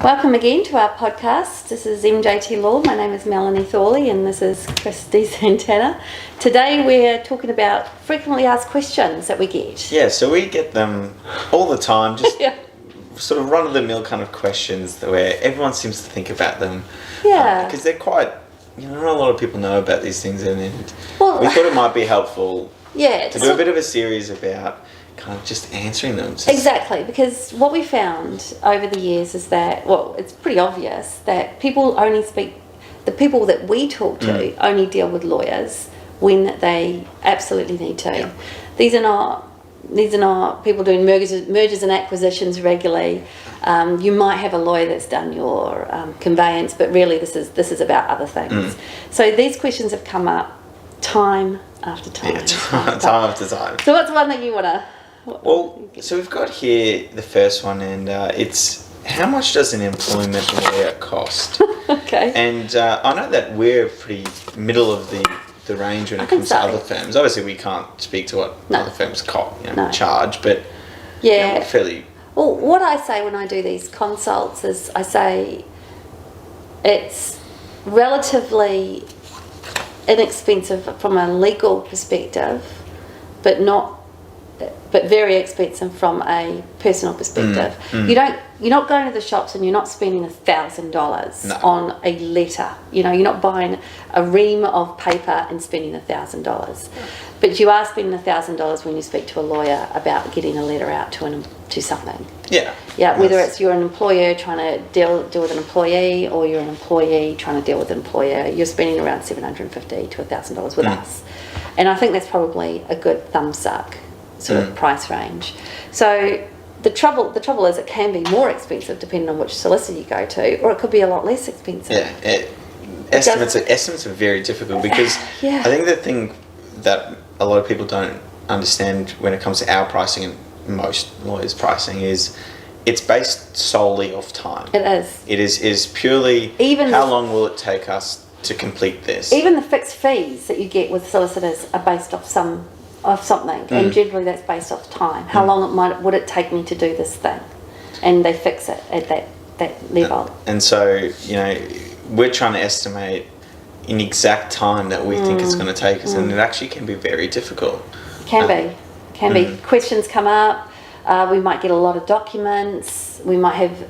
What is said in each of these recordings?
Welcome again to our podcast. This is MJT Law. My name is Melanie Thorley and this is Chris Santana. Today we're talking about frequently asked questions that we get. Yeah, so we get them all the time, just Yeah. sort of run-of-the-mill kind of questions where everyone seems to think about them. Yeah. Because they're quite, not a lot of people know about these things, and Well, we thought it might be helpful Yeah. to do a bit of a series about kind of just answering them. Exactly, because what we found over the years is that, it's pretty obvious that the people that we talk to only deal with lawyers when they absolutely need to. Yeah. These are not people doing mergers and acquisitions regularly. You might have a lawyer that's done your conveyance, but really this is about other things. So these questions have come up time after time. Yeah, time after time. So what's one that you want to... Well, so we've got here the first one, and it's how much does an employment lawyer cost? Okay. And I know that we're pretty middle of the range when it comes to other firms. Obviously, we can't speak to what other firms charge, but yeah, we're fairly... Well, what I say when I do these consults is I say it's relatively inexpensive from a legal perspective, but very expensive from a personal perspective. You're not going to the shops and you're not spending $1,000 on a letter. You're not buying a ream of paper and spending $1,000. But you are spending $1,000 when you speak to a lawyer about getting a letter out to something. Yeah. Yeah, whether it's you're an employer trying to deal with an employee, or you're an employee trying to deal with an employer, you're spending around $750 to $1,000 with us. And I think that's probably a good thumbsuck sort of price range. So the trouble is it can be more expensive depending on which solicitor you go to, or it could be a lot less expensive. Yeah. Estimates are very difficult because I think the thing that a lot of people don't understand when it comes to our pricing and most lawyers' pricing is it's based solely off time. It is. It is purely how long will it take us to complete this. Even the fixed fees that you get with solicitors are based off something, and generally that's based off time. How long would it take me to do this thing, and they fix it at that level. And so we're trying to estimate an exact time that we think it's going to take us, and it actually can be very difficult. Can be. Questions come up. We might get a lot of documents. We might have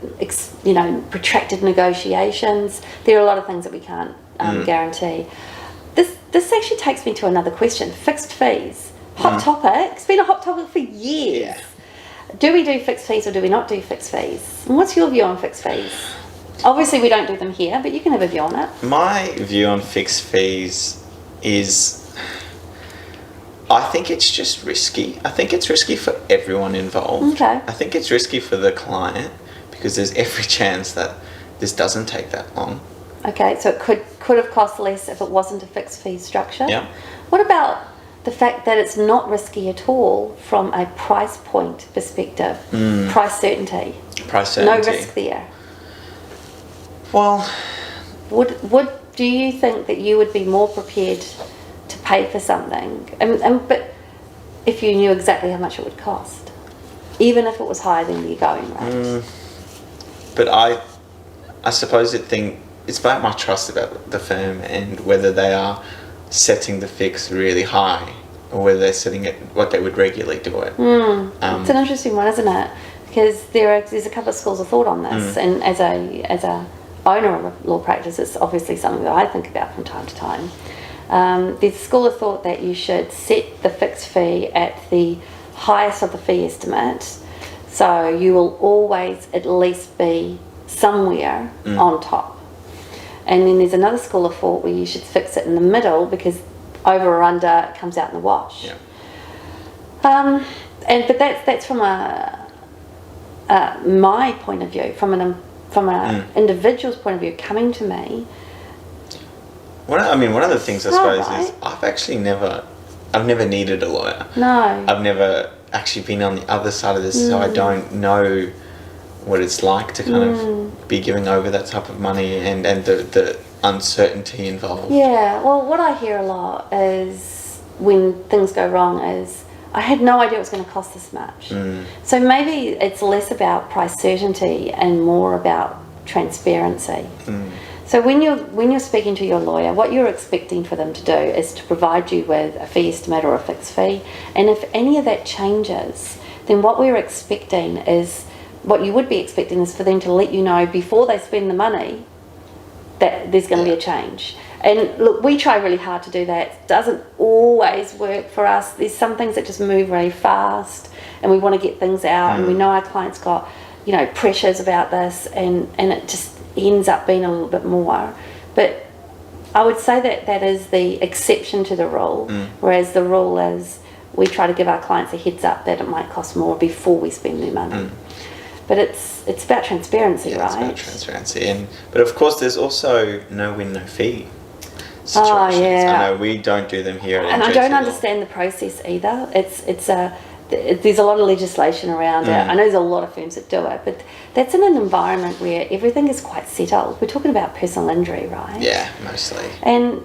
protracted negotiations. There are a lot of things that we can't guarantee. This actually takes me to another question. Fixed fees. Hot topic. It's been a hot topic for years. Yeah. Do we do fixed fees or do we not do fixed fees? And what's your view on fixed fees? Obviously we don't do them here, but you can have a view on it. My view on fixed fees is I think it's just risky. I think it's risky for everyone involved. Okay. I think it's risky for the client because there's every chance that this doesn't take that long. Okay, so it could have cost less if it wasn't a fixed fee structure. Yeah. What about the fact that it's not risky at all from a price point perspective? Price certainty. No risk there. Well, do you think that you would be more prepared to pay for something, but if you knew exactly how much it would cost, even if it was higher than the going rate? But I suppose it's about my trust about the firm and whether they are setting the fix really high or whether they're setting it what they would regularly do it. It's an interesting one, isn't it? Because there's a couple of schools of thought on this, and as a owner of a law practice, it's obviously something that I think about from time to time. There's a school of thought that you should set the fixed fee at the highest of the fee estimate, so you will always at least be somewhere on top. And then there's another school of thought where you should fix it in the middle because over or under it comes out in the wash. Yeah. But that's from my point of view, from an individual's point of view coming to me. One of the things I suppose is I've never needed a lawyer. No. I've never actually been on the other side of this, so I don't know what it's like to kind of be giving over that type of money and the uncertainty involved. Yeah, well, what I hear a lot is when things go wrong is, I had no idea it was going to cost this much. So maybe it's less about price certainty and more about transparency. So when you're speaking to your lawyer, what you're expecting for them to do is to provide you with a fee estimate or a fixed fee, and if any of that changes, then what we're expecting is, what you would be expecting is for them to let you know before they spend the money that there's going to be a change. And look, we try really hard to do that. It doesn't always work for us. There's some things that just move really fast, and we want to get things out, and we know our clients got, you know, pressures about this, and it just ends up being a little bit more. But I would say that that is the exception to the rule, whereas the rule is we try to give our clients a heads up that it might cost more before we spend their money. But it's about transparency, right? It's about transparency, but of course there's also no win, no fee situations. Oh, yeah. I know we don't do them here at And NJT I don't Law. understand the process either. There's a lot of legislation around it. I know there's a lot of firms that do it, but that's in an environment where everything is quite settled. We're talking about personal injury, right? Yeah, mostly. And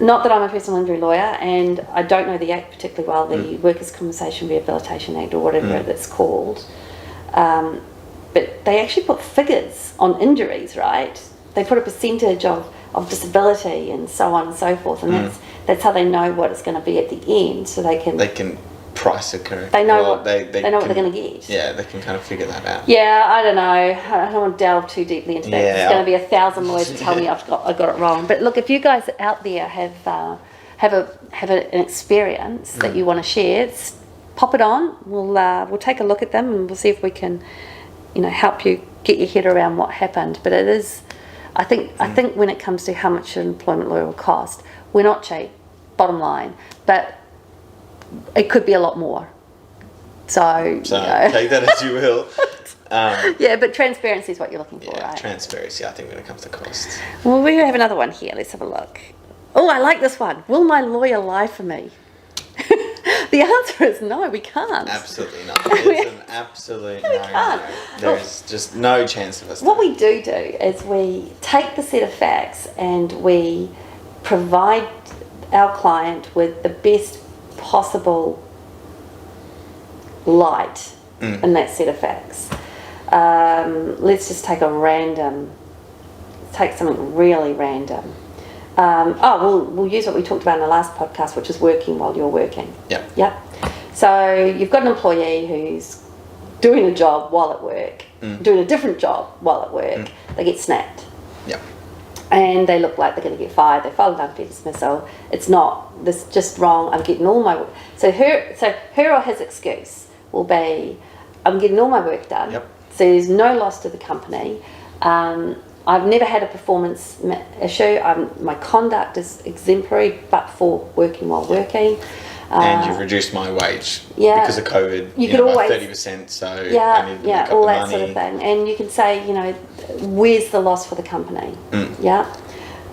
not that I'm a personal injury lawyer, and I don't know the Act particularly well, the Workers' Compensation Rehabilitation Act, or whatever it's called. But they actually put figures on injuries, right? They put a percentage of disability and so on and so forth, and that's how they know what it's going to be at the end, so they can price it correctly. They know what they know what they're going to get. Yeah, they can kind of figure that out. Yeah, I don't know. I don't want to delve too deeply into that. Yeah, There's going to be 1,000 lawyers to tell me I got it wrong. But look, if you guys out there have an experience that you want to share, pop it on. We'll take a look at them, and we'll see if we can, you know, help you get your head around what happened. But it is, I think when it comes to how much an employment lawyer will cost, we're not cheap, bottom line. But it could be a lot more. So you know. Take that as you will. Yeah, but transparency is what you're looking for, right? Transparency, I think, when it comes to costs. Well, we have another one here. Let's have a look. Oh, I like this one. Will my lawyer lie for me? The answer is no, we can't. Absolutely not. It's an absolute no. Can't. There's just no chance of us. What we do is we take the set of facts and we provide our client with the best possible light in that set of facts. Let's just take something really random. We'll use what we talked about in the last podcast, which is working while you're working. Yep. So you've got an employee who's doing a job while at work, doing a different job while at work. They get snapped. Yep. And they look like they're going to get fired. They file an unfair dismissal. It's not. This just wrong. I'm getting all my work. So her or his excuse will be, I'm getting all my work done. Yep. So there's no loss to the company. I've never had a performance issue. My conduct is exemplary, but for working while working. And you've reduced my wage because of COVID. You could always by 30%. So I need to make up all the that money. sort of thing. And you can say, you know, where's the loss for the company? Yeah.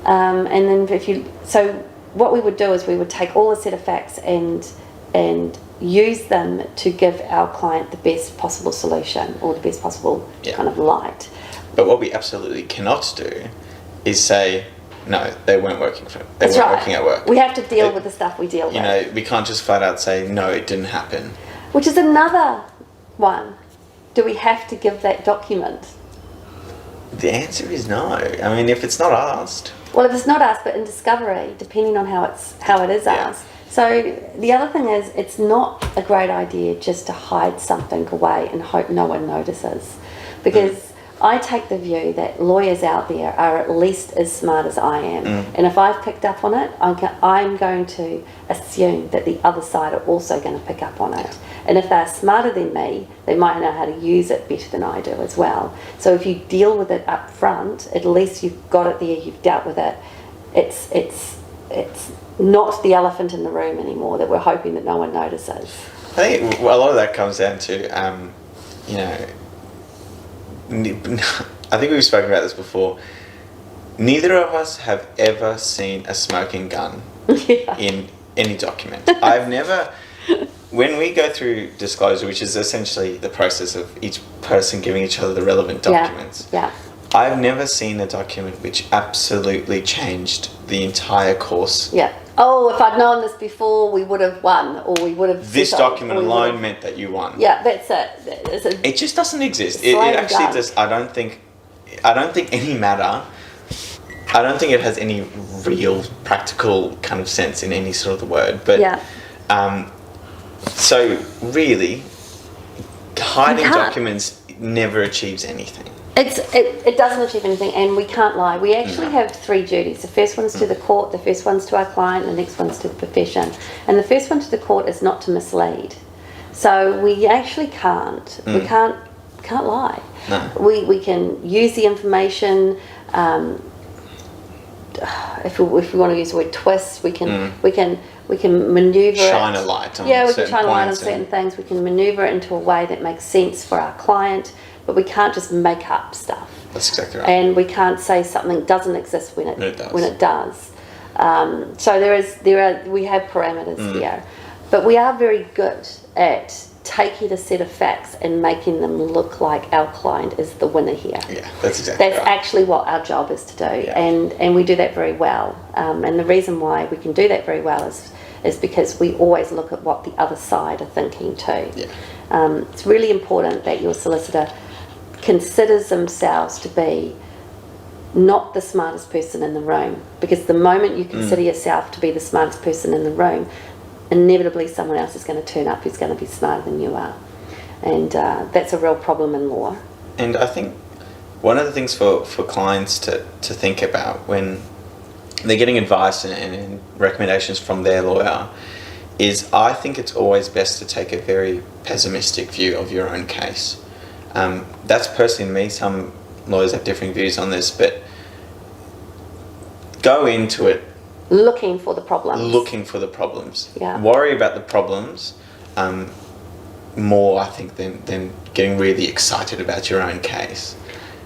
And then so what we would do is we would take all the set of facts and use them to give our client the best possible solution, or the best possible kind of light. But what we absolutely cannot do is say, no, they weren't working That's right. working at work. We have to deal with the stuff we deal with. You know, we can't just flat out say, no, it didn't happen. Which is another one. Do we have to give that document? The answer is no. I mean, if it's not asked. Well, if it's not asked, but in discovery, depending on how it is asked. So the other thing is, it's not a great idea just to hide something away and hope no one notices, because I take the view that lawyers out there are at least as smart as I am, and if I've picked up on it, I'm going to assume that the other side are also going to pick up on it. And if they're smarter than me, they might know how to use it better than I do as well. So if you deal with it up front, at least you've got it there, you've dealt with it. It's not the elephant in the room anymore that we're hoping that no one notices. I think a lot of that comes down to, you know, I think we've spoken about this before. Neither of us have ever seen a smoking gun in any document. I've never, when we go through disclosure, which is essentially the process of each person giving each other the relevant documents, I've never seen a document which absolutely changed the entire course. Oh, if I'd known this before, we would have won, or we would have... This document alone meant that you won. Yeah, that's it. It just doesn't exist. It actually does. I don't think I don't think any matter. I don't think it has any real practical kind of sense in any sort of the word. But so really, hiding documents never achieves anything. It doesn't achieve anything, and we can't lie. We actually have 3 duties. The first one's to the court, the first one's to our client, and the next one's to the profession. And the first one to the court is not to mislead. So we actually can't. We can't lie. No. We can use the information. If we want to use the word twist, we can maneuver shine it. a light on we can certain shine a light on points certain things. We can maneuver it into a way that makes sense for our client, but we can't just make up stuff. That's exactly right. And we can't say something doesn't exist when it does. So we have parameters here, but we are very good at taking a set of facts and making them look like our client is the winner here. Yeah, that's exactly That's actually what our job is to do, and we do that very well. And the reason why we can do that very well is because we always look at what the other side are thinking too. Yeah. It's really important that your solicitor considers themselves to be not the smartest person in the room, because the moment you consider yourself to be the smartest person in the room, inevitably someone else is going to turn up who's going to be smarter than you are, and that's a real problem in law. And I think one of the things for clients to think about when they're getting advice and recommendations from their lawyer is, I think it's always best to take a very pessimistic view of your own case. That's personally me. Some lawyers have different views on this, but go into it looking for the problems. Yeah. Worry about the problems more, I think, than getting really excited about your own case,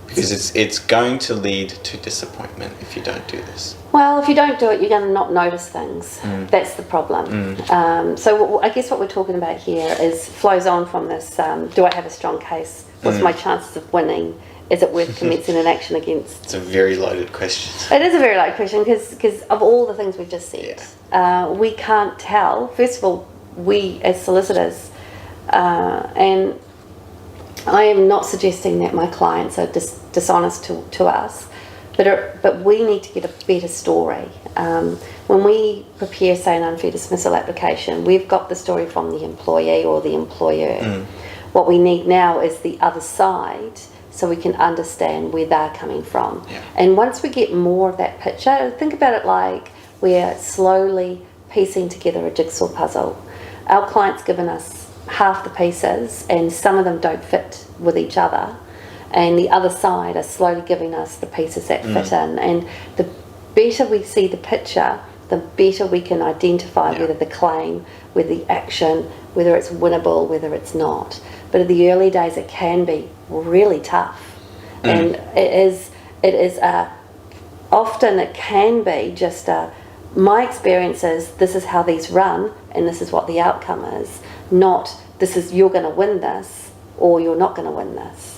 because it's going to lead to disappointment if you don't do this. Well, if you don't do it, you're going to not notice things. That's the problem. So I guess what we're talking about here flows on from this. Do I have a strong case? What's my chances of winning? Is it worth commencing an action against? It's a very loaded question. It is a very loaded question because of all the things we've just said. We can't tell. First of all, we as solicitors, and I am not suggesting that my clients are dishonest to us, but we need to get a better story. When we prepare, say, an unfair dismissal application, we've got the story from the employee or the employer. What we need now is the other side, so we can understand where they're coming from. And once we get more of that picture, think about it like we're slowly piecing together a jigsaw puzzle. Our client's given us half the pieces, and some of them don't fit with each other, and the other side are slowly giving us the pieces that fit in. And the better we see the picture, the better we can identify whether the claim, whether the action, whether it's winnable, whether it's not. But in the early days, it can be really tough, and often it can be just my experience is this is how these run, and this is what the outcome is. Not this is you're going to win this or you're not going to win this.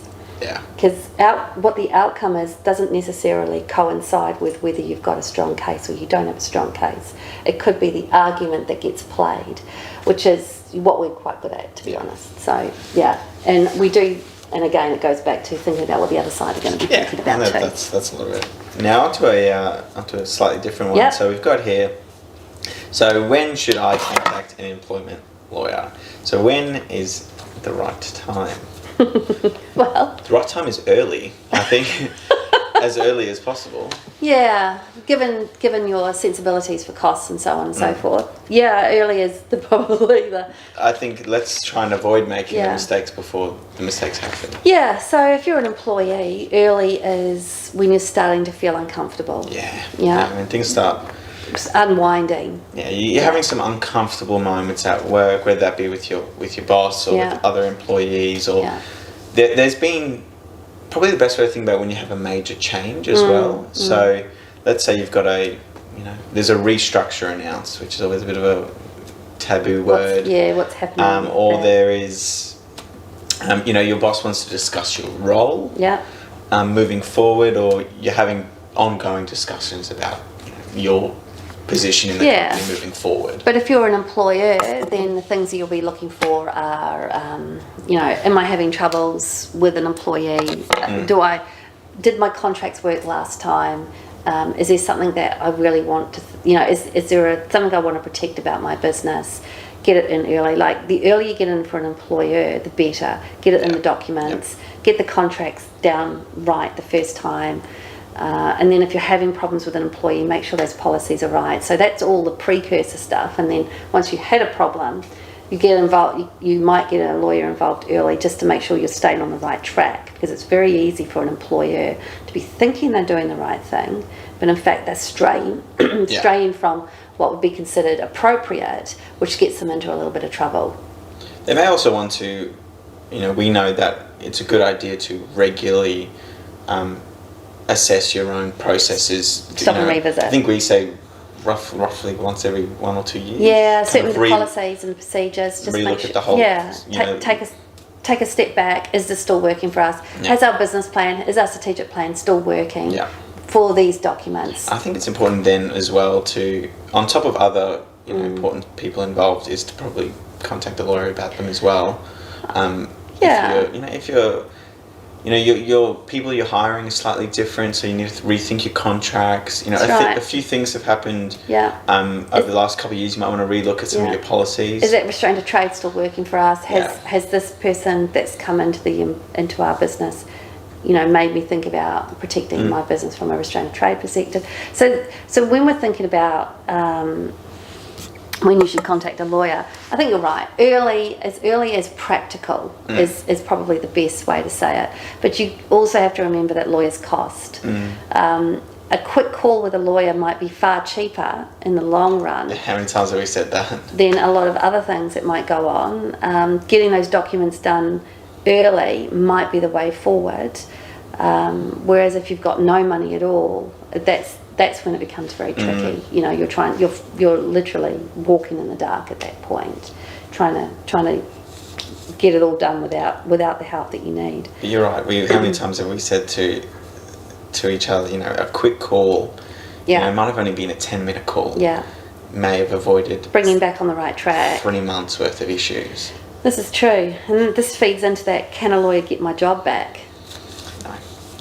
Because what the outcome is doesn't necessarily coincide with whether you've got a strong case or you don't have a strong case. It could be the argument that gets played, which is what we're quite good at, to be honest. So and we do, and again it goes back to thinking about what the other side are going to be thinking about too. That's a little bit. Now onto a slightly different one. So we've got here. So when should I contact an employment lawyer? So when is the right time? Well, the right time is early, I think. As early as possible. Yeah, given your sensibilities for costs and so on and so forth. Yeah, early is probably the... I think let's try and avoid making the mistakes before the mistakes happen. Yeah, so if you're an employee, early is when you're starting to feel uncomfortable. Yeah, when things start... unwinding. Yeah, you're having some uncomfortable moments at work, whether that be with your boss or with other employees, or there's been... Probably the best way to think about when you have a major change as well. So let's say you've got there's a restructure announced, which is always a bit of a taboo word. What's happening? Or there is, your boss wants to discuss your role moving forward, or you're having ongoing discussions about your position in the company moving forward. But if you're an employer, then the things that you'll be looking for are, am I having troubles with an employee? did my contracts work last time? Is there something that I really want to, is there something I want to protect about my business? Get it in early. Like, the earlier you get in for an employer, the better. Get it in the documents. Get the contracts down right the first time. And then if you're having problems with an employee, make sure those policies are right. So that's all the precursor stuff. And then once you had a problem, you get involved. You might get a lawyer involved early just to make sure you're staying on the right track, because it's very easy for an employer to be thinking they're doing the right thing, but in fact they're straying from what would be considered appropriate, which gets them into a little bit of trouble. They may also want to, we know that it's a good idea to regularly assess your own processes. Stop and revisit. I think we say roughly once every 1 or 2 years. Yeah, certainly the policies and the procedures. Just relook at the whole. Take a step back. Is this still working for us? Yeah. Has our business plan, is our strategic plan still working for these documents? I think it's important then as well to, on top of other important people involved, is to probably contact a lawyer about them as well. If you're your people you're hiring is slightly different, so you need to rethink your contracts. A few things have happened over the last couple of years. You might want to relook at some of your policies. Is that restraint of trade still working for us? Has this person that's come into our business, made me think about protecting my business from a restraint of trade perspective? So when we're thinking about when you should contact a lawyer, I think you're right. Early as practical is probably the best way to say it. But you also have to remember that lawyers cost. A quick call with a lawyer might be far cheaper in the long run. How many times have we said that? Than a lot of other things that might go on. Getting those documents done early might be the way forward. Whereas if you've got no money at all, that's when it becomes very tricky. You're literally walking in the dark at that point, trying to get it all done without the help that you need. But you're right. How many times have we said to each other, a quick call, it might have only been a 10-minute call. May have avoided bringing back on the right track 3 months worth of issues. This is true, and this feeds into that: can a lawyer get my job back?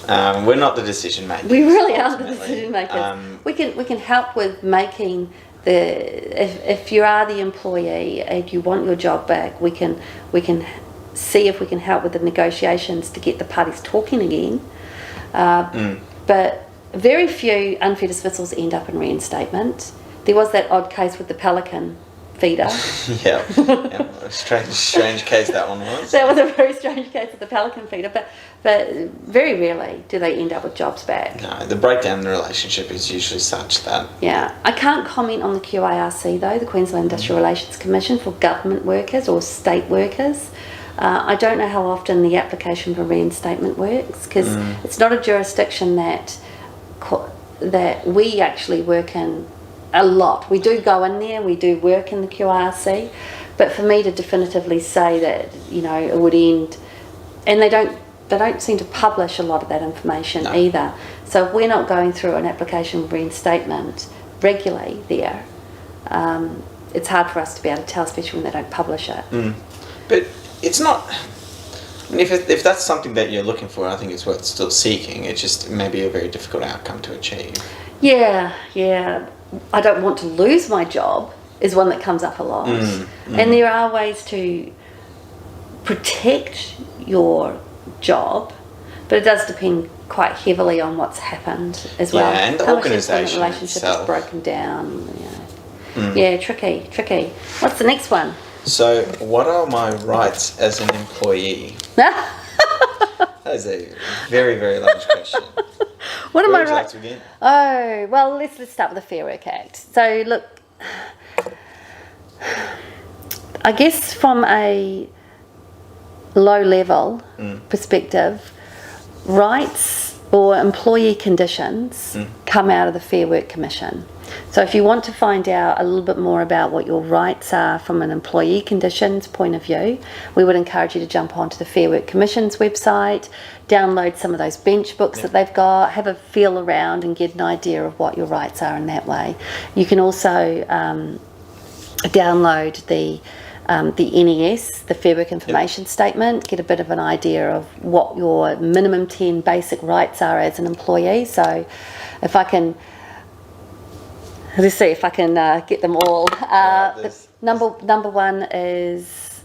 We're not the decision makers. We really are the decision makers. We can help with making if you are the employee and you want your job back, we can see if we can help with the negotiations to get the parties talking again. But very few unfair dismissals end up in reinstatement. There was that odd case with the Pelican feeder. A strange case that one was. That was a very strange case with the Pelican feeder, but very rarely do they end up with jobs back. No, the breakdown in the relationship is usually such that... Yeah. I can't comment on the QIRC though, the Queensland Industrial Relations Commission, for government workers or state workers. I don't know how often the application for reinstatement works, because it's not a jurisdiction that we actually work in a lot. We do go in there, we do work in the QRC, but for me to definitively say that it would end, and they don't seem to publish a lot of that information either. So if we're not going through an application for reinstatement regularly there, it's hard for us to be able to tell, especially when they don't publish it. But it's not... I mean, if that's something that you're looking for, I think it's worth still seeking. It just may be a very difficult outcome to achieve. Yeah. I don't want to lose my job is one that comes up a lot. And there are ways to protect your job, but it does depend quite heavily on what's happened as well. Yeah, and the organisation relationship itself is broken down. Yeah, tricky. What's the next one? So, what are my rights as an employee? That is a very, very large question. What am I right? Oh, well, let's start with the Fair Work Act. So, look, I guess from a low-level perspective, rights or employee conditions come out of the Fair Work Commission. So if you want to find out a little bit more about what your rights are from an employee conditions point of view, we would encourage you to jump onto the Fair Work Commission's website, download some of those bench books that they've got, have a feel around and get an idea of what your rights are in that way. You can also download the the NES, the Fair Work Information Statement, get a bit of an idea of what your minimum 10 basic rights are as an employee. So if I can, let's see if I can get them all. Number one is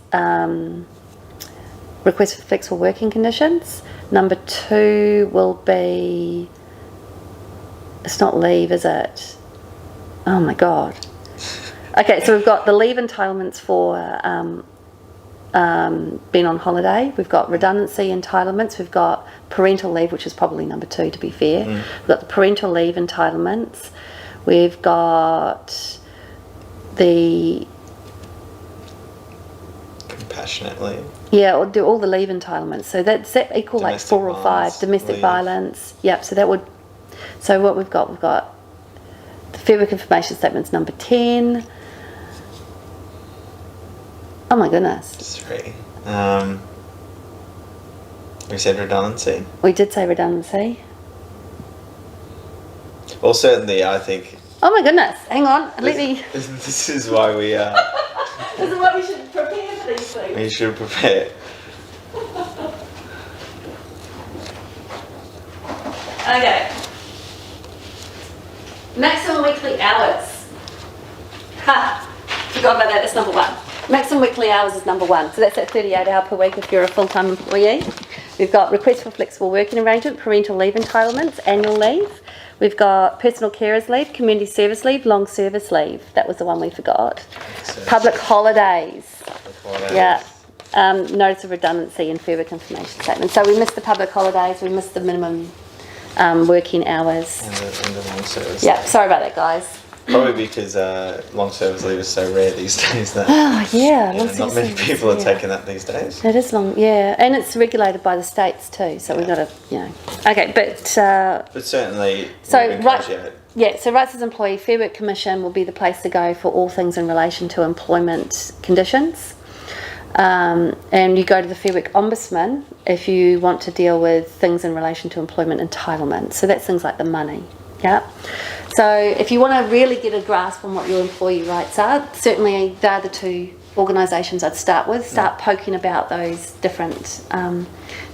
request for flexible working conditions. Number two will be, it's not leave, is it? Oh my God. Okay, so we've got the leave entitlements for being on holiday. We've got redundancy entitlements. We've got parental leave, which is probably number two, to be fair. We've got the parental leave entitlements. We've got the... compassionate leave. Yeah, or do all the leave entitlements. So that's equal like 4 or 5. Domestic leave. Violence. Yep, so that would... So what we've got the Fair Work Information Statement's number 10. Oh my goodness. 3. We said redundancy. We did say redundancy. Well, certainly, I think... Oh my goodness, hang on, This is why we... This is why we should prepare for these things. We should prepare. Okay. Maximum weekly hours. Ha! Forgot about that, that's number 1. Maximum weekly hours is number 1. So that's at 38 hours per week if you're a full-time employee. We've got request for flexible working arrangement, parental leave entitlements, annual leave. We've got personal carers leave, community service leave, long service leave. That was the one we forgot. Public holidays. Yeah. Notice of redundancy and Fair Work Information Statement. So we missed the public holidays, we missed the minimum working hours. And the long service Yeah, leave. sorry about that, guys. Probably because long service leave is so rare these days that not many people are taking that these days. It is long, yeah, and it's regulated by the states too. So we've got to, okay, but certainly, so so rights as employee, Fair Work Commission will be the place to go for all things in relation to employment conditions. And you go to the Fair Work Ombudsman if you want to deal with things in relation to employment entitlement. So that's things like the money. Yeah. So if you want to really get a grasp on what your employee rights are, certainly they're the two organisations I'd start with. Start poking about those different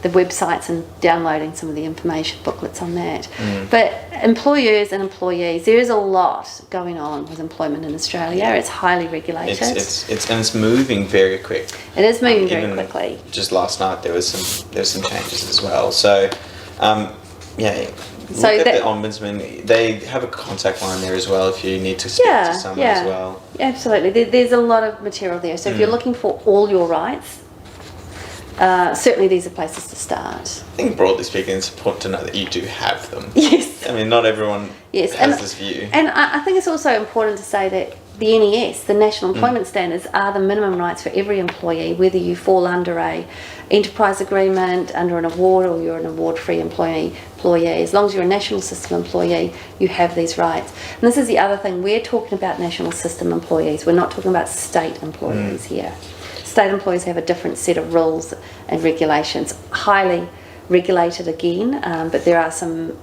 the websites and downloading some of the information booklets on that. But employers and employees, there is a lot going on with employment in Australia. It's highly regulated. It's moving very quick. It is moving very quickly. Just last night there was some changes as well. So So look at the Ombudsman. They have a contact line there as well if you need to speak to someone as well. Absolutely. There's a lot of material there. So if you're looking for all your rights, certainly these are places to start. I think broadly speaking, it's important to know that you do have them. Yes. I mean, not everyone has this view. And I think it's also important to say that the NES, the National Employment Standards, are the minimum rights for every employee, whether you fall under a enterprise agreement, under an award, or you're an award-free employee. As long as you're a national system employee, you have these rights. And this is the other thing, we're talking about national system employees. We're not talking about state employees here. State employees have a different set of rules and regulations, highly regulated again, but there are some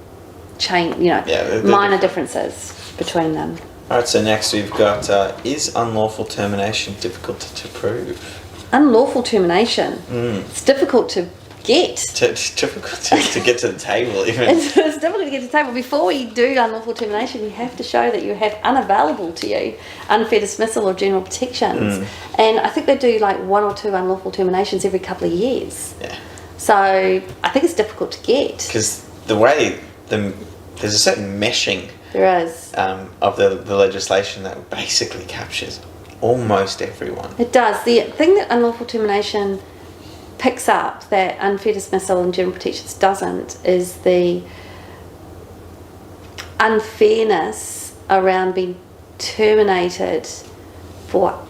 minor differences between them. Alright, so next we've got, is unlawful termination difficult to prove? Unlawful termination. It's difficult to get. It's difficult to get to the table even. It's difficult to get to the table. Before you do unlawful termination, you have to show that you have unavailable to you unfair dismissal or general protections. And I think they do like 1 or 2 unlawful terminations every couple of years. Yeah. So I think it's difficult to get. Because there's a certain meshing there is of the legislation that basically captures almost everyone. It does. The thing that unlawful termination picks up that unfair dismissal and general protections doesn't is the unfairness around being terminated for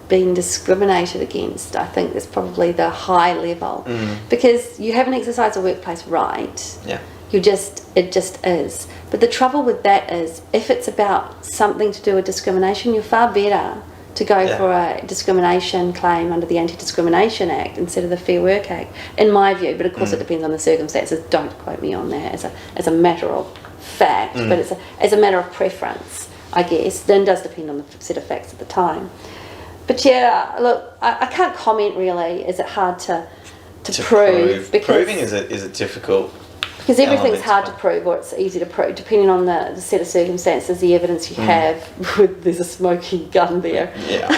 being discriminated against. I think that's probably the high level because you haven't exercised a workplace right. Yeah. It just is. But the trouble with that is if it's about something to do with discrimination, you're far better to go for a discrimination claim under the Anti-Discrimination Act instead of the Fair Work Act, in my view. But of course it depends on the circumstances. Don't quote me on that as a matter of fact, but it's as a matter of preference. I guess. Then it does depend on the set of facts at the time. But yeah, look, I can't comment really. Is it hard to prove? Because proving is a difficult. Because everything's hard to prove, or it's easy to prove, depending on the set of circumstances, the evidence you have. There's a smoking gun there. Yeah.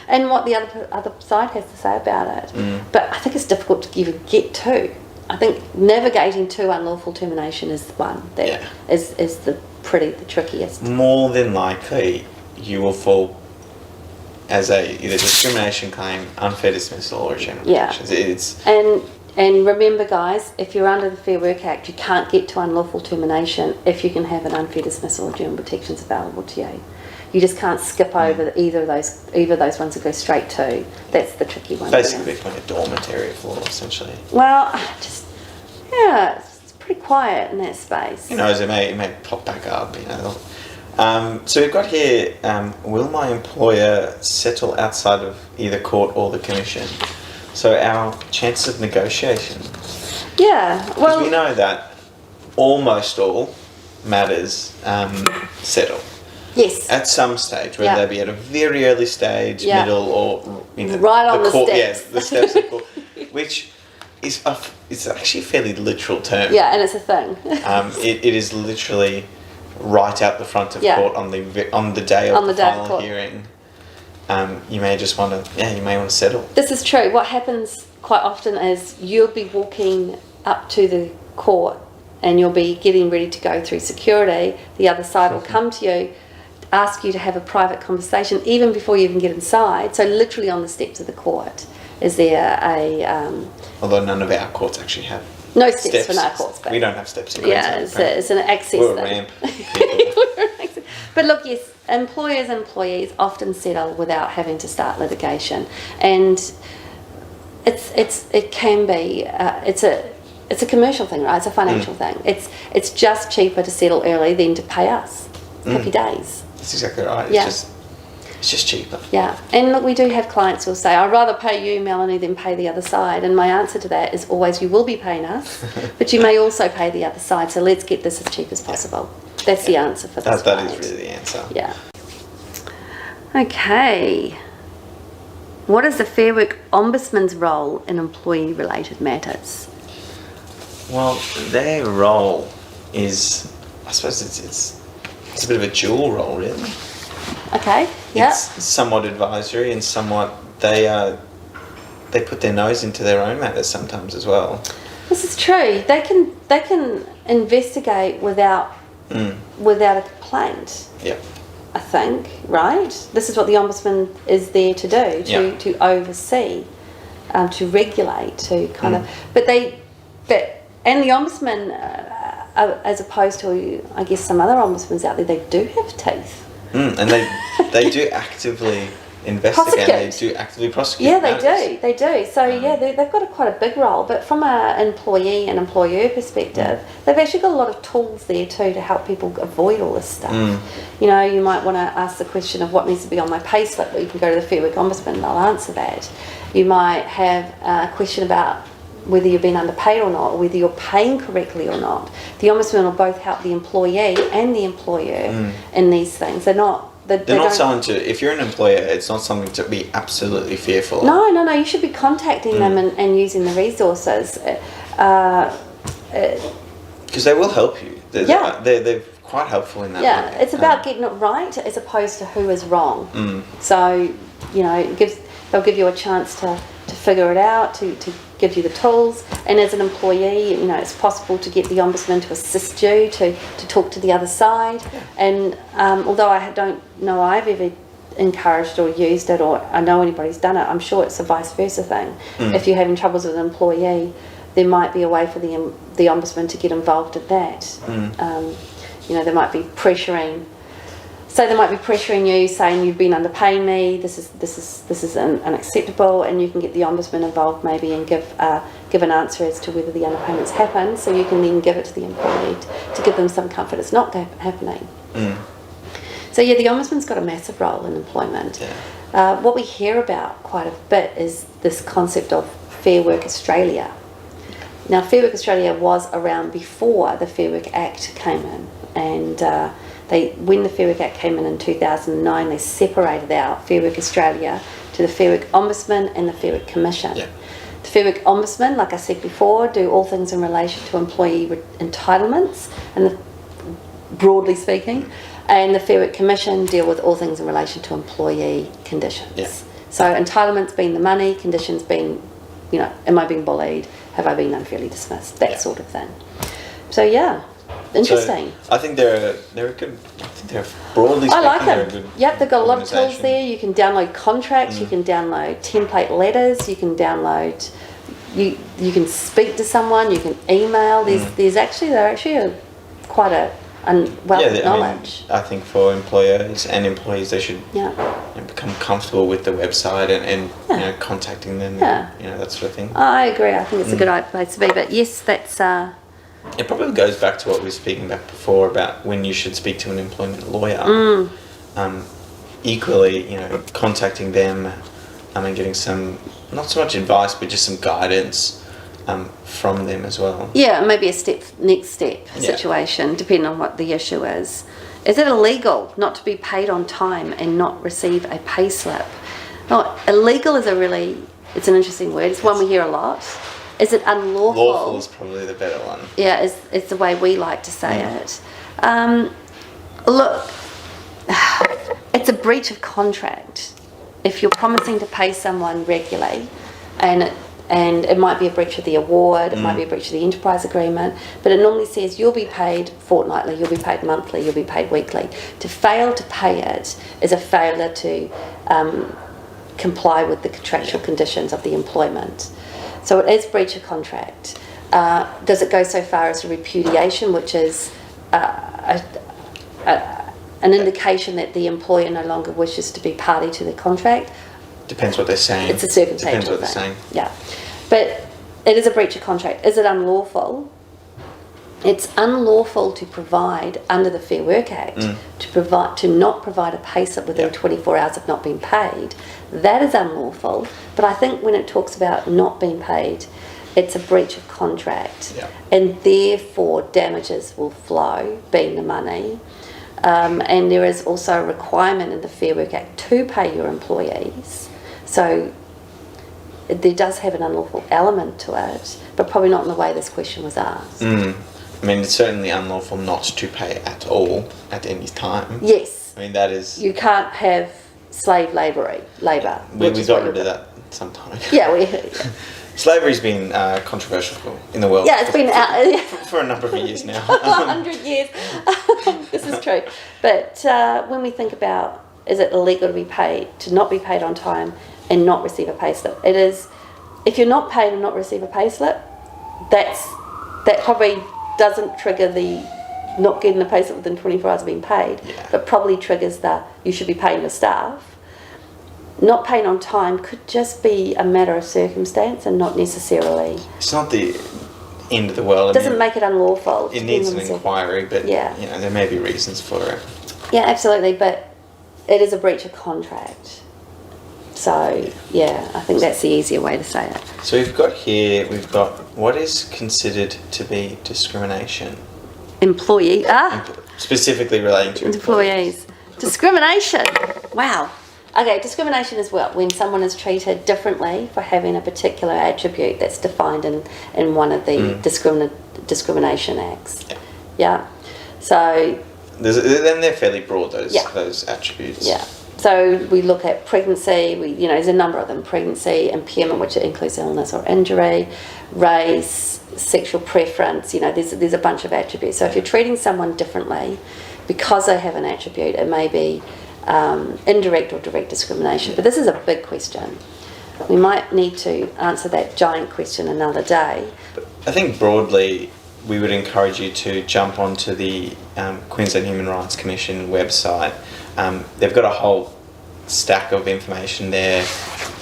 And what the other side has to say about it. But I think it's difficult to even get to. I think navigating to unlawful termination is the one that is the trickiest. More than likely, you will fall as either discrimination claim, unfair dismissal, or a general conditions. And remember, guys, if you're under the Fair Work Act, you can't get to unlawful termination if you can have an unfair dismissal or general protections available to you. You just can't skip over either of those ones and go straight to. That's the tricky one. Basically becoming a dormant area of law, essentially. Well, it's pretty quiet in that space. It may pop back up, So we've got here, will my employer settle outside of either court or the commission? So our chances of negotiation. Yeah, well, because we know that almost all matters settle. Yes. At some stage, whether they be at a very early stage, middle, or right on the court, steps. Yes, the steps of court, which is it's actually a fairly literal term. Yeah, and it's a thing. It is literally right out the front of court on the day of the final hearing. You may just want to settle. This is true. What happens quite often is you'll be walking up to the court and you'll be getting ready to go through security. The other side will come to you, ask you to have a private conversation even before you even get inside. So literally on the steps of the court is there although none of our courts actually have no steps for our courts. But we don't have steps in Queensland. Yeah, it's an access We're thing. A ramp. But look, yes, employers and employees often settle without having to start litigation, and it can be it's a commercial thing, right? It's a financial thing. It's just cheaper to settle early than to pay us. Happy days. That's exactly right. It's just cheaper. Yeah, and look, we do have clients who'll say, I'd rather pay you, Melanie, than pay the other side. And my answer to that is always, you will be paying us, but you may also pay the other side. So let's get this as cheap as possible. That's the answer for this. That is really the answer. Yeah. Okay. What is the Fair Work Ombudsman's role in employee-related matters? Well, their role is, I suppose it's a bit of a dual role, really. Okay. Yeah. It's somewhat advisory and somewhat they put their nose into their own matters sometimes as well. This is true. They can investigate without a complaint. Yeah. I think, right? This is what the Ombudsman is there to do, to oversee, to regulate, to kind of. And the Ombudsman, as opposed to, I guess, some other ombudsmans out there, they do have teeth. And they do actively investigate. They do actively prosecute. Yeah, they do. So they've got quite a big role. But from an employee and employer perspective, they've actually got a lot of tools there too to help people avoid all this stuff. You know, you might want to ask the question of what needs to be on my payslip. Well, you can go to the Fair Work Ombudsman and they'll answer that. You might have a question about whether you've been underpaid or not, or whether you're paying correctly or not. The Ombudsman will both help the employee and the employer in these things. They're not someone to, if you're an employer, it's not something to be absolutely fearful. No, you should be contacting them and using the resources. Because they will help you. They're quite helpful in that way. It's about getting it right as opposed to who is wrong. So, they'll give you a chance to figure it out, to give you the tools, and as an employee, it's possible to get the Ombudsman to assist you to talk to the other side. And although I don't know I've ever encouraged or used it, or I know anybody's done it, I'm sure it's a vice versa thing. If you're having troubles with an employee, there might be a way for the Ombudsman to get involved in that. They might be pressuring. So they might be pressuring you, saying you've been underpaying me. This is unacceptable, and you can get the Ombudsman involved maybe and give an answer as to whether the underpayments happen. So you can then give it to the employee to give them some comfort it's not happening. So the Ombudsman's got a massive role in employment. What we hear about quite a bit is this concept of Fair Work Australia. Now, Fair Work Australia was around before the Fair Work Act came in, and when the Fair Work Act came in 2009, they separated out Fair Work Australia to the Fair Work Ombudsman and the Fair Work Commission. Yeah. The Fair Work Ombudsman, like I said before, do all things in relation to employee entitlements, and broadly speaking, and the Fair Work Commission deal with all things in relation to employee conditions. Yeah. So entitlements being the money, conditions being, am I being bullied? Have I been unfairly dismissed? That sort of thing. So yeah, interesting. So I think they're good. I think they're broadly speaking. I like they're a them. good Yep, they've got a lot of tools organisation. there. You can download contracts. You can download template letters. You can download. You can speak to someone. You can email. They're actually quite a wealth of knowledge. I think for employers and employees, they should become comfortable with the website and contacting them. Yeah. And, that sort of thing. I agree. I think it's a good place to be. But yes, that's. It probably goes back to what we were speaking about before about when you should speak to an employment lawyer. Equally, contacting them and getting some, not so much advice, but just some guidance from them as well. Yeah, maybe next step situation, depending on what the issue is. Is it illegal not to be paid on time and not receive a pay slip? No, illegal is it's an interesting word. It's one we hear a lot. Is it unlawful? Lawful is probably the better one. Yeah, it's the way we like to say it. Look, it's a breach of contract. If you're promising to pay someone regularly, and it might be a breach of the award, it might be a breach of the enterprise agreement, but it normally says you'll be paid fortnightly, you'll be paid monthly, you'll be paid weekly. To fail to pay it is a failure to comply with the contractual conditions of the employment. So it is breach of contract. Does it go so far as a repudiation, which is an indication that the employer no longer wishes to be party to the contract? Depends what they're saying. It's a circumstantial Depends what they're thing. saying. Yeah. But it is a breach of contract. Is it unlawful? It's unlawful to provide, under the Fair Work Act, to not provide a pay slip within 24 hours of not being paid. That is unlawful. But I think when it talks about not being paid, it's a breach of contract. Yeah. And therefore damages will flow, being the money. And there is also a requirement in the Fair Work Act to pay your employees. So there does have an unlawful element to it, but probably not in the way this question was asked. I mean, it's certainly unlawful not to pay at all at any time. Yes. I mean, that is... You can't have slave labour. We got rid of that sometime. Yeah, Slavery's been controversial in the world. Yeah, it's been out for a number of years now. 100 years. This is true. But when we think about, is it illegal to not be paid on time and not receive a pay slip? It is. If you're not paid and not receive a pay slip, that probably doesn't trigger the not getting a pay slip within 24 hours of being paid, but probably triggers you should be paying your staff. Not paying on time could just be a matter of circumstance and not necessarily... It's not the end of the world. It doesn't make it unlawful. It needs an inquiry, but there may be reasons for it. Yeah, absolutely, but it is a breach of contract. So, I think that's the easier way to say it. So we've got what is considered to be discrimination? Employee. Specifically relating to employees. Discrimination. Wow. Okay, discrimination is when someone is treated differently for having a particular attribute that's defined in one of the discrimination acts. Yeah. So... Then they're fairly broad, those attributes. Yeah. So we look at pregnancy, there's a number of them: pregnancy, impairment, which includes illness or injury, race, sexual preference, there's a bunch of attributes. So if you're treating someone differently because they have an attribute, it may be indirect or direct discrimination. But this is a big question. We might need to answer that giant question another day. But I think broadly we would encourage you to jump onto the Queensland Human Rights Commission website. They've got a whole stack of information there.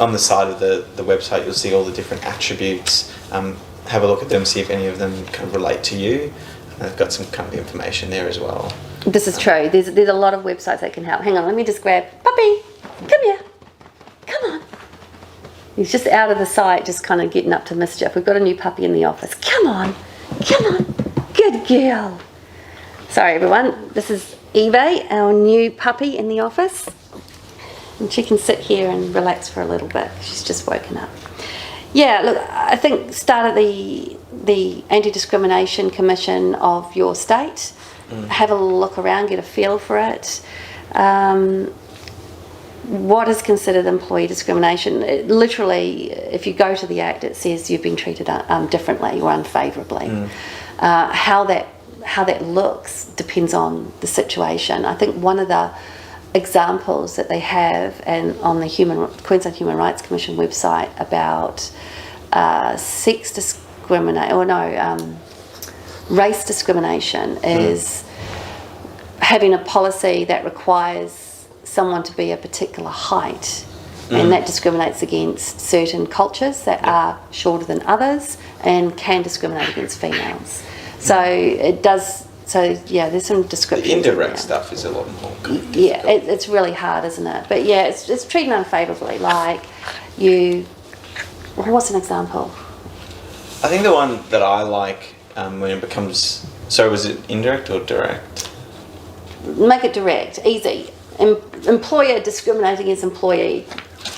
On the side of the website you'll see all the different attributes. Have a look at them, see if any of them kind of relate to you. And they've got some kind of information there as well. This is true. There's a lot of websites that can help. Hang on, let me just grab Puppy. Come here. Come on. He's just out of the sight, just kind of getting up to mischief. We've got a new puppy in the office. Come on. Come on. Good girl. Sorry everyone, this is Eve, our new puppy in the office. And she can sit here and relax for a little bit. She's just woken up. Yeah, look, I think start at the Anti-Discrimination Commission of your state. Have a look around, get a feel for it. What is considered employee discrimination? Literally, if you go to the Act, it says you've been treated differently or unfavourably. How that looks depends on the situation. I think one of the examples that they have and on the Queensland Human Rights Commission website about race discrimination is having a policy that requires someone to be a particular height, and that discriminates against certain cultures that are shorter than others and can discriminate against females. So it does. So yeah, there's some description. The indirect stuff is a lot more difficult. Yeah, it's really hard, isn't it? But yeah, it's treated unfavourably. Like what's an example? I think the one that I like when it becomes. So was it indirect or direct? Make it direct, easy. Employer discriminating against employee,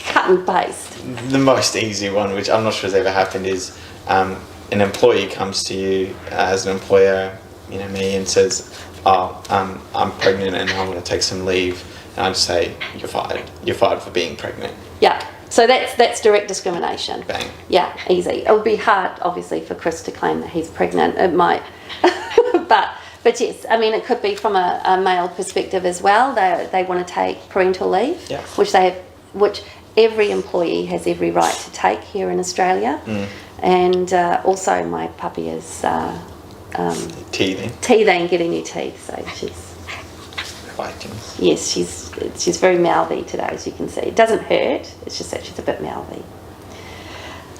cut and paste. The most easy one, which I'm not sure has ever happened, is an employee comes to you as an employer, me, and says, I'm pregnant and I want to take some leave. And I just say, you're fired. You're fired for being pregnant. Yeah. So that's direct discrimination. Bang. Yeah, easy. It would be hard, obviously, for Chris to claim that he's pregnant. It might. But yes, I mean, it could be from a male perspective as well. They want to take parental leave, which every employee has every right to take here in Australia. And also my puppy is teething, getting new teeth, so she's fighting. Yes, she's very mouthy today, as you can see. It doesn't hurt, it's just that she's a bit mouthy.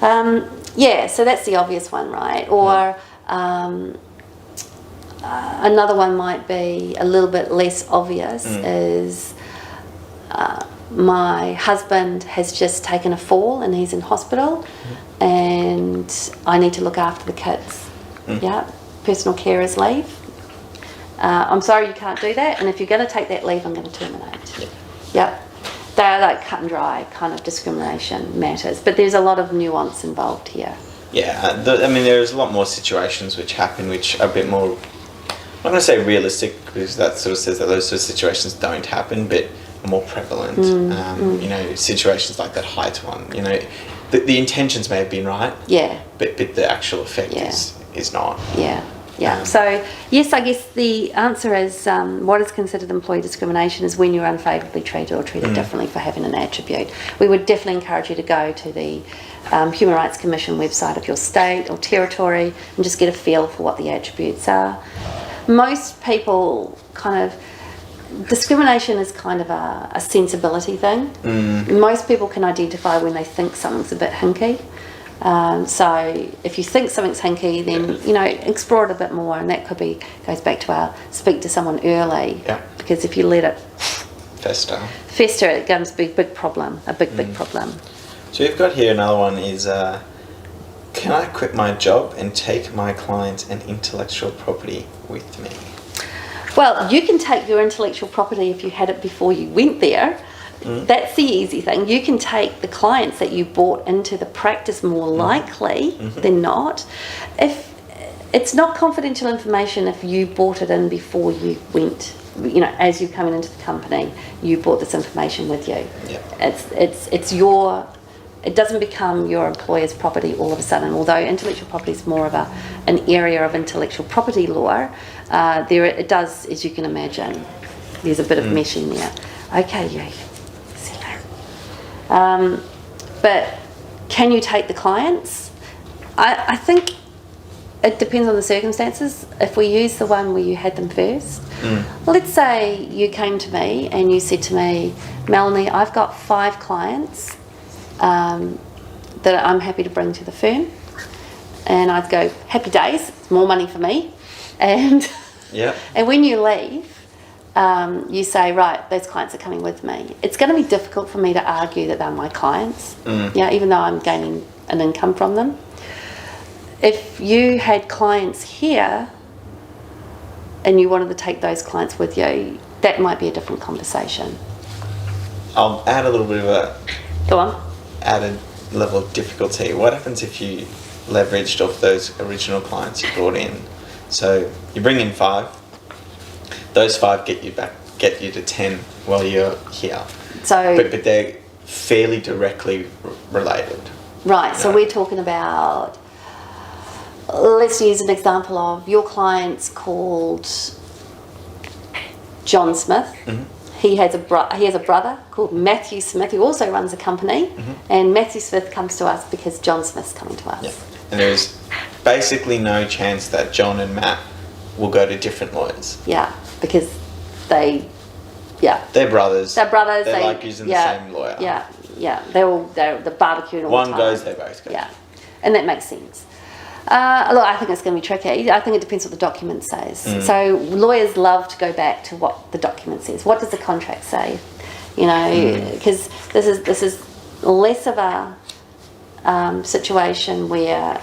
So that's the obvious one, right? Or another one might be a little bit less obvious is my husband has just taken a fall and he's in hospital and I need to look after the kids. Yeah, personal carers leave. I'm sorry you can't do that, and if you're going to take that leave, I'm going to terminate. Yep. They're like cut and dry kind of discrimination matters, but there's a lot of nuance involved here. Yeah, there's a lot more situations which happen which are a bit more, I'm not going to say realistic, because that sort of says that those sort of situations don't happen, but are more prevalent. Situations like that height one, the intentions may have been right, but the actual effect is not. So yes, I guess the answer is what is considered employee discrimination is when you're unfavourably treated or treated differently for having an attribute. We would definitely encourage you to go to the Human Rights Commission website of your state or territory and just get a feel for what the attributes are. Most people discrimination is kind of a sensibility thing. Most people can identify when they think something's a bit hinky. So if you think something's hinky, then explore it a bit more, and that goes back to our speak to someone early. Because if you let it fester, it becomes a big problem, a big problem. So you've got here another one is, can I quit my job and take my client and intellectual property with me? Well, you can take your intellectual property if you had it before you went there. That's the easy thing. You can take the clients that you brought into the practice more likely than not. If it's not confidential information, if you brought it in before you went, as you're coming into the company, you brought this information with you. It's your. It doesn't become your employer's property all of a sudden. Although intellectual property is more of an area of intellectual property law, it does, as you can imagine, there's a bit of meshing there. Okay, yeah. But can you take the clients? I think it depends on the circumstances. If we use the one where you had them first, let's say you came to me and you said to me, Melanie, I've got 5 clients that I'm happy to bring to the firm. And I'd go, happy days, it's more money for me. And and when you leave, you say, right, those clients are coming with me. It's going to be difficult for me to argue that they're my clients, even though I'm gaining an income from them. If you had clients here, and you wanted to take those clients with you, that might be a different conversation. I'll add a little bit of a Go on. added level of difficulty. What happens if you leveraged off those original clients you brought in? So you bring in 5, those 5 get you to 10 while you're here. So, but they're fairly directly related. Right, so we're talking about, let's use an example of your client's called John Smith. Mm-hmm. He has a brother called Matthew Smith who also runs a company, and Matthew Smith comes to us because John Smith's coming to us. Yeah. And there's basically no chance that John and Matt will go to different lawyers. Yeah, because they're brothers. They like using the same lawyer. Yeah. They're the barbecuing all One the time. goes, they both go. Yeah, and that makes sense. Look, I think it's going to be tricky. I think it depends what the document says. So lawyers love to go back to what the document says. What does the contract say? You know, because this is less of a situation where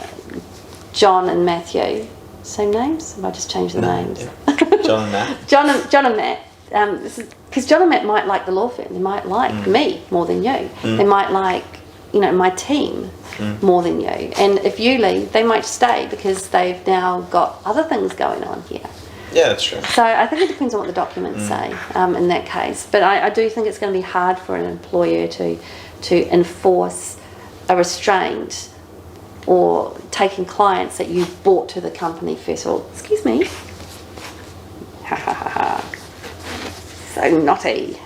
John and Matthew, same names? Have I just changed the names? Yeah. John and Matt. John and Matt. Because John and Matt might like the law firm. They might like me more than you. They might like, my team more than you. And if you leave, they might stay because they've now got other things going on here. Yeah, that's true. So I think it depends on what the documents say in that case. But I do think it's going to be hard for an employer to enforce a restraint or taking clients that you brought to the company first of all. Excuse me. Ha ha ha ha. So naughty.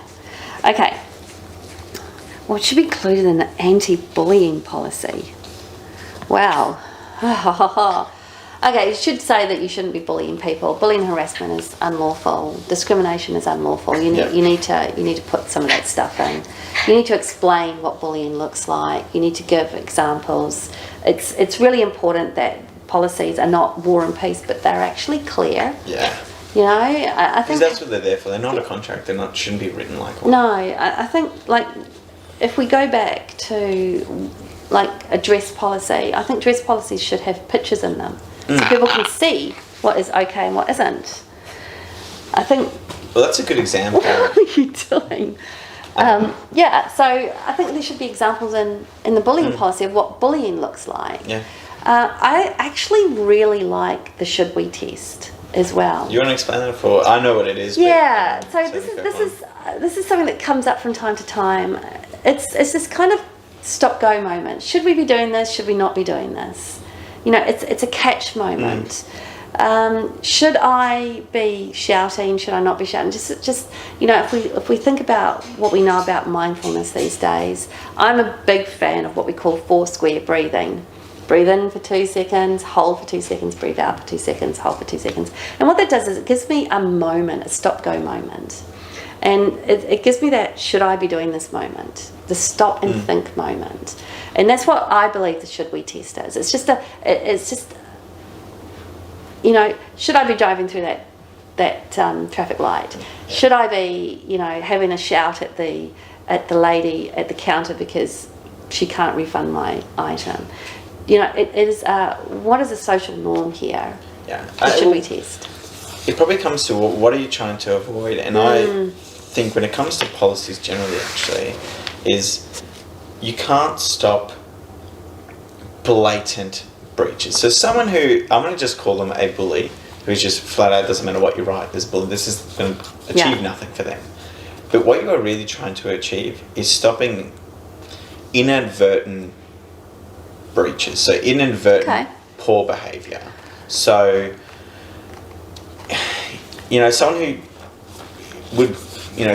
Okay. Well, it should be included in the anti-bullying policy. Wow. Okay, it should say that you shouldn't be bullying people. Bullying and harassment is unlawful. Discrimination is unlawful. You need to put some of that stuff in. You need to explain what bullying looks like. You need to give examples. It's really important that policies are not war and peace, but they're actually clear. Yeah. I think that's what they're there for. They're not a contract. Shouldn't be written like one. No, I think if we go back to a dress policy, I think dress policies should have pictures in them so people can see what is okay and what isn't. I think. Well, that's a good example. What are you doing? So I think there should be examples in the bullying policy of what bullying looks like. Yeah. I actually really like the should we test as well. You want to explain that for? I know what it is. Yeah. So this is something that comes up from time to time. It's this kind of stop go moment. Should we be doing this? Should we not be doing this? It's a catch moment. Should I be shouting? Should I not be shouting? Just if we think about what we know about mindfulness these days, I'm a big fan of what we call 4 square breathing. Breathe in for 2 seconds, hold for 2 seconds, breathe out for 2 seconds, hold for 2 seconds. And what that does is it gives me a moment, a stop-go moment. And it gives me that should I be doing this moment, the stop and think moment. And that's what I believe the should we test is. It's just should I be driving through that traffic light? Should I be, having a shout at the lady at the counter because she can't refund my item? It is what is a social norm here? Yeah. Should we test? It probably comes to what are you trying to avoid? And I think when it comes to policies generally, actually, is you can't stop blatant breaches. So someone who, I'm going to just call them a bully, who's just flat out, doesn't matter what you write, this bully, this is going to achieve nothing for them. But what you are really trying to achieve is stopping inadvertent breaches. So inadvertent poor behaviour. So, someone who would,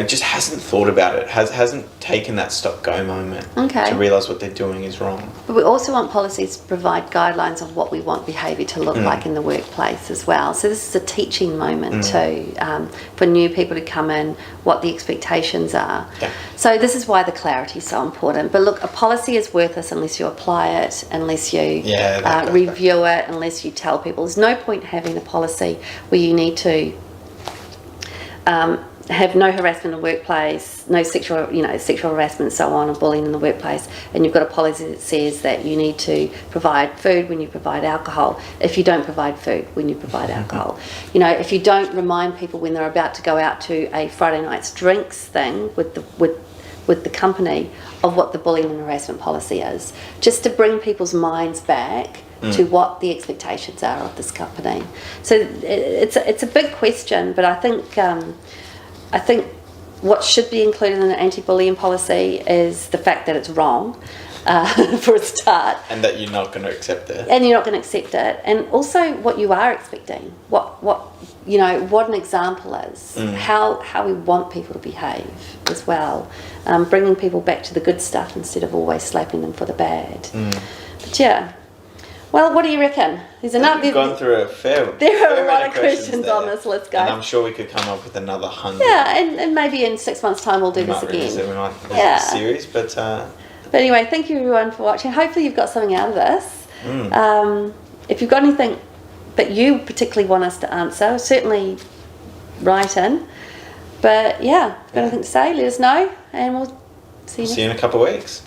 just hasn't thought about it, hasn't taken that stop-go moment to realise what they're doing is wrong. But we also want policies to provide guidelines of what we want behaviour to look like in the workplace as well. So this is a teaching moment too, for new people to come in, what the expectations are. Yeah. So this is why the clarity is so important. But look, a policy is worthless unless you apply it, unless you review it, unless you tell people. There's no point having a policy where you need to have no harassment in the workplace, no sexual harassment, so on, or bullying in the workplace, and you've got a policy that says that you need to provide food when you provide alcohol, if you don't provide food when you provide alcohol. If you don't remind people when they're about to go out to a Friday night's drinks thing with the company of what the bullying and harassment policy is, just to bring people's minds back to what the expectations are of this company. So it's a big question, but I think what should be included in an anti-bullying policy is the fact that it's wrong, for a start. And that you're not going to accept it. And you're not going to accept it. And also what you are expecting, what an example is, how we want people to behave as well, bringing people back to the good stuff instead of always slapping them for the bad. But yeah. Well, what do you reckon? There's enough. We've gone through There are a lot of questions on this list, guys. And I'm sure we could come up with another 100. Yeah, and maybe in 6 months' time we'll do this again. We might do a series, but anyway, thank you everyone for watching. Hopefully you've got something out of this. If you've got anything that you particularly want us to answer, certainly write in. But yeah, if you've got anything to say, let us know, and we'll see you in a couple of weeks.